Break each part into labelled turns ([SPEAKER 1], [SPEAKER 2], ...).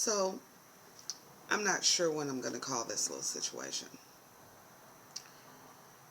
[SPEAKER 1] So, I'm not sure when I'm going to call this little situation.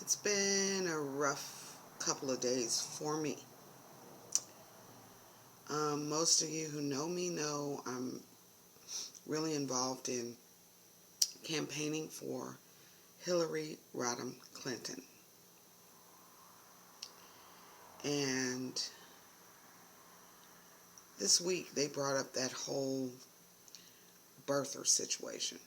[SPEAKER 1] It's been a rough couple of days for me. Most of you who know me know I'm really involved in campaigning for Hillary Rodham Clinton. And this week they brought up that whole birther situation.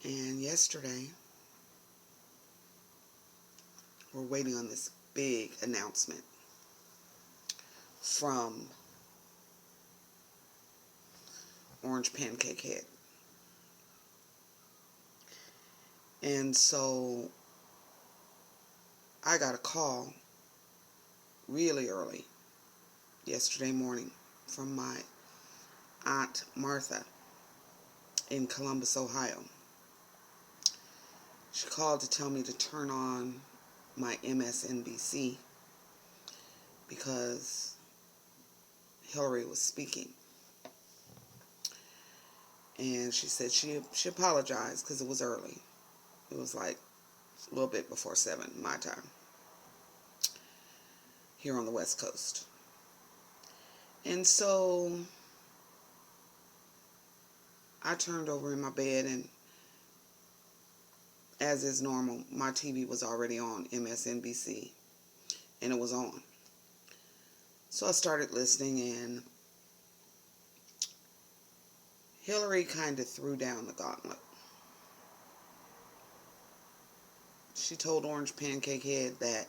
[SPEAKER 1] And yesterday, we're waiting on this big announcement from Orange Pancake Head. And so I got a call really early yesterday morning from my Aunt Martha in Columbus, Ohio. She called to tell me to turn on my MSNBC because Hillary was speaking. And she said she apologized because it was early. It was like a little bit before 7 my time here on the West Coast. And so I turned over in my bed, and as is normal, my TV was already on MSNBC, and it was on. So I started listening, and Hillary kind of threw down the gauntlet. She told Orange Pancake Head that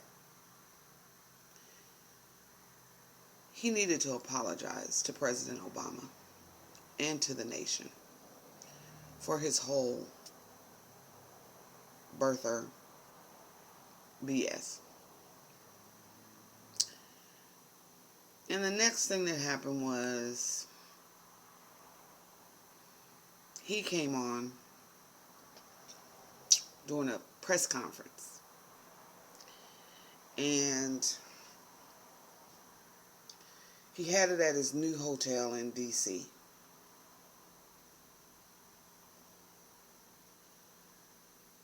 [SPEAKER 1] he needed to apologize to President Obama and to the nation for his whole birther BS. And the next thing that happened was he came on during a press conference, and he had it at his new hotel in D.C.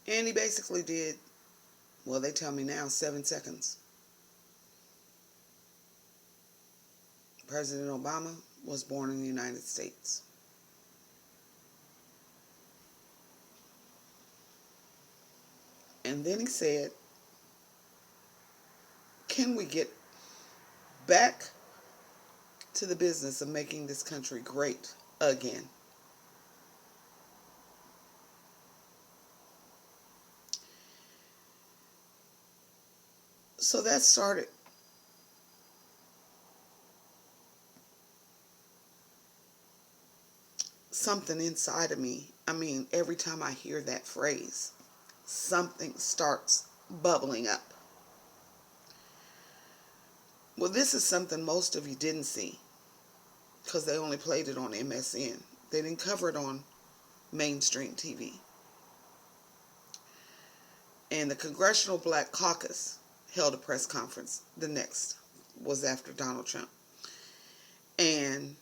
[SPEAKER 1] And he basically did, well, they tell me now, 7 seconds. President Obama was born in the United States. And then he said, can we get back to the business of making this country great again? So that started something inside of me. I mean, every time I hear that phrase, something starts bubbling up. Well, this is something most of you didn't see because they only played it on MSN. They didn't cover it on mainstream TV. And the Congressional Black Caucus held a press conference. The next was after Donald Trump. And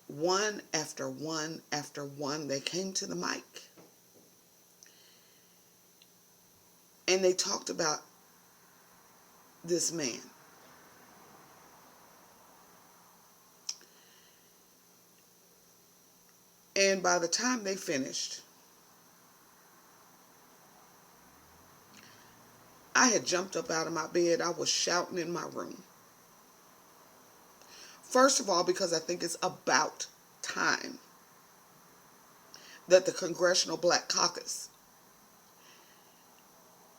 [SPEAKER 1] one after one after one, they came to the mic. And they talked about this man. And by the time they finished, I had jumped up out of my bed. I was shouting in my room. First of all, because I think it's about time that the Congressional Black Caucus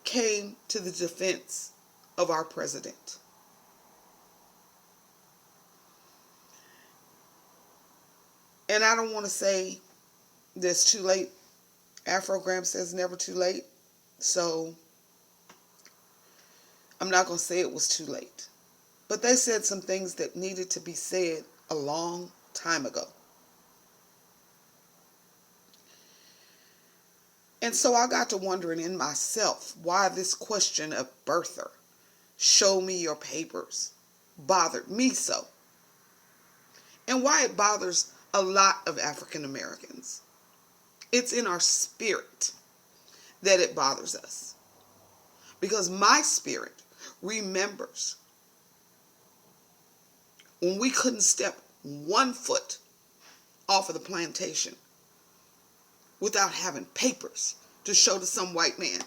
[SPEAKER 1] came to the defense of our president. And I don't want to say this too late. Afrogram says never too late. So I'm not going to say it was too late. But they said some things that needed to be said a long time ago. And so I got to wondering in myself why this question of birther, show me your papers, bothered me so, and why it bothers a lot of African Americans. It's in our spirit that it bothers us. Because my spirit remembers when we couldn't step 1 foot off of the plantation without having papers to show to some white man.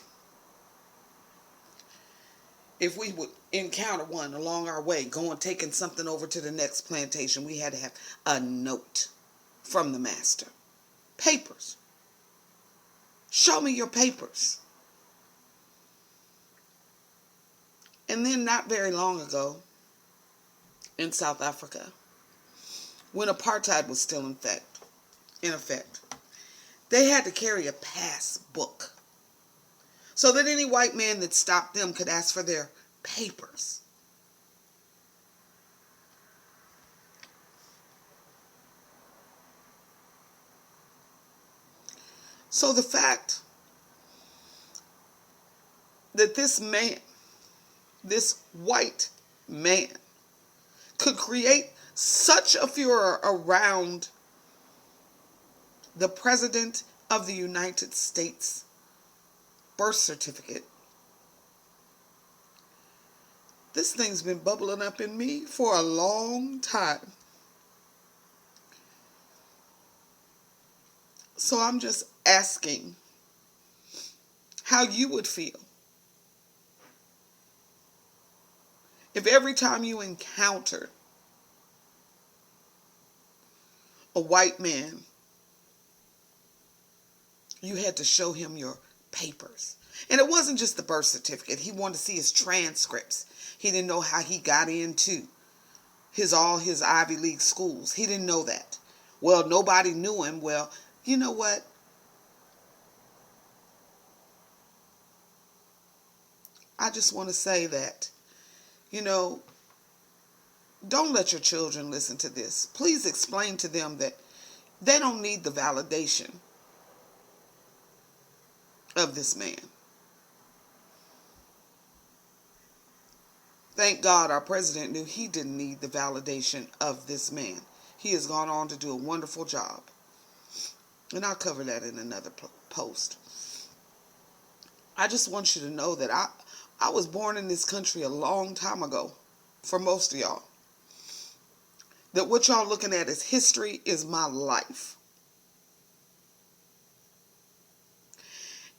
[SPEAKER 1] If we would encounter one along our way, taking something over to the next plantation, we had to have a note from the master. Papers. Show me your papers. And then not very long ago, in South Africa, when apartheid was still in effect, they had to carry a passbook so that any white man that stopped them could ask for their papers. So the fact that this man, this white man, could create such a furor around the President of the United States birth certificate, this thing's been bubbling up in me for a long time. So I'm just asking how you would feel if every time you encountered a white man, you had to show him your papers. And it wasn't just the birth certificate. He wanted to see his transcripts. He didn't know how he got into all his Ivy League schools. He didn't know that. Well, nobody knew him. Well, you know what? I just want to say that, don't let your children listen to this. Please explain to them that they don't need the validation of this man. Thank God our president knew he didn't need the validation of this man. He has gone on to do a wonderful job. And I'll cover that in another post. I just want you to know that I was born in this country a long time ago, for most of y'all. That what y'all looking at as history is my life.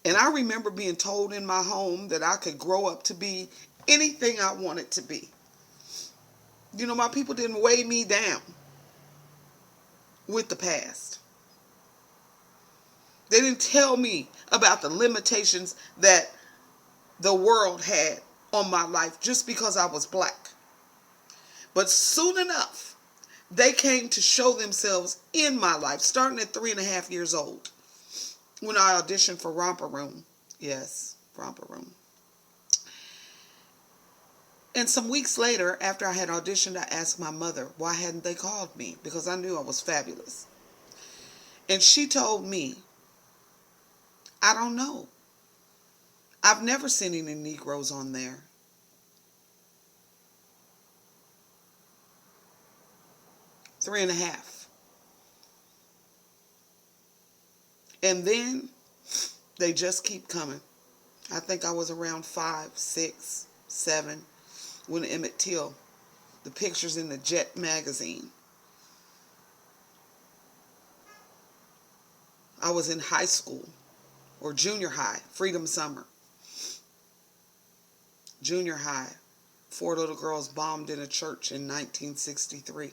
[SPEAKER 1] And I remember being told in my home that I could grow up to be anything I wanted to be. My people didn't weigh me down with the past. They didn't tell me about the limitations that the world had on my life just because I was black. But soon enough, they came to show themselves in my life, starting at 3.5 years old, when I auditioned for Romper Room. Yes, Romper Room. And some weeks later, after I had auditioned, I asked my mother, why hadn't they called me? Because I knew I was fabulous. And she told me, I don't know. I've never seen any Negroes on there. Three and a half. And then they just keep coming. I think I was around 5, 6, 7 when Emmett Till, the pictures in the Jet magazine. I was in high school or junior high, Freedom Summer. Junior high, 4 little girls bombed in a church in 1963.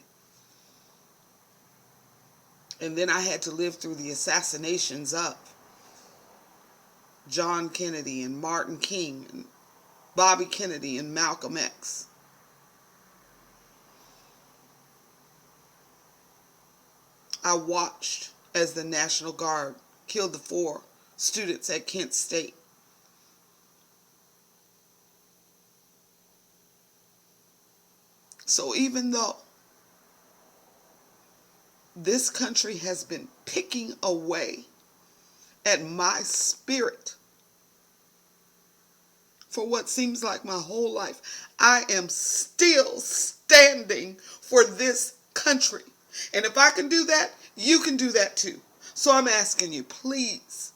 [SPEAKER 1] And then I had to live through the assassinations of John Kennedy and Martin King and Bobby Kennedy and Malcolm X. I watched as the National Guard killed the 4 students at Kent State. So even though this country has been picking away at my spirit for what seems like my whole life, I am still standing standing for this country. And if I can do that, you can do that too. So I'm asking you, please,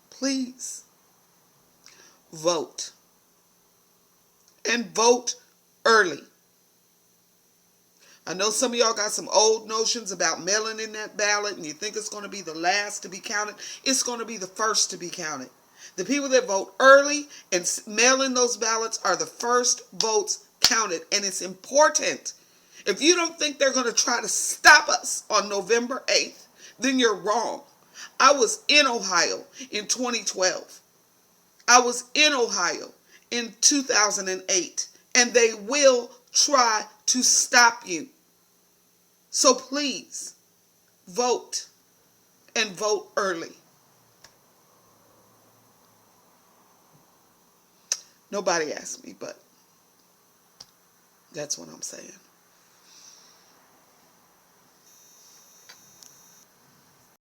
[SPEAKER 1] please vote. And vote early. I know some of y'all got some old notions about mailing in that ballot and you think it's going to be the last to be counted. It's going to be the first to be counted. The people that vote early and mail in those ballots are the first votes counted. And it's important. If you don't think they're going to try to stop us on November 8th, then you're wrong. I was in Ohio in 2012. I was in Ohio in 2008. And they will try to stop you. So please, vote, and vote early. Nobody asked me, but that's what I'm saying.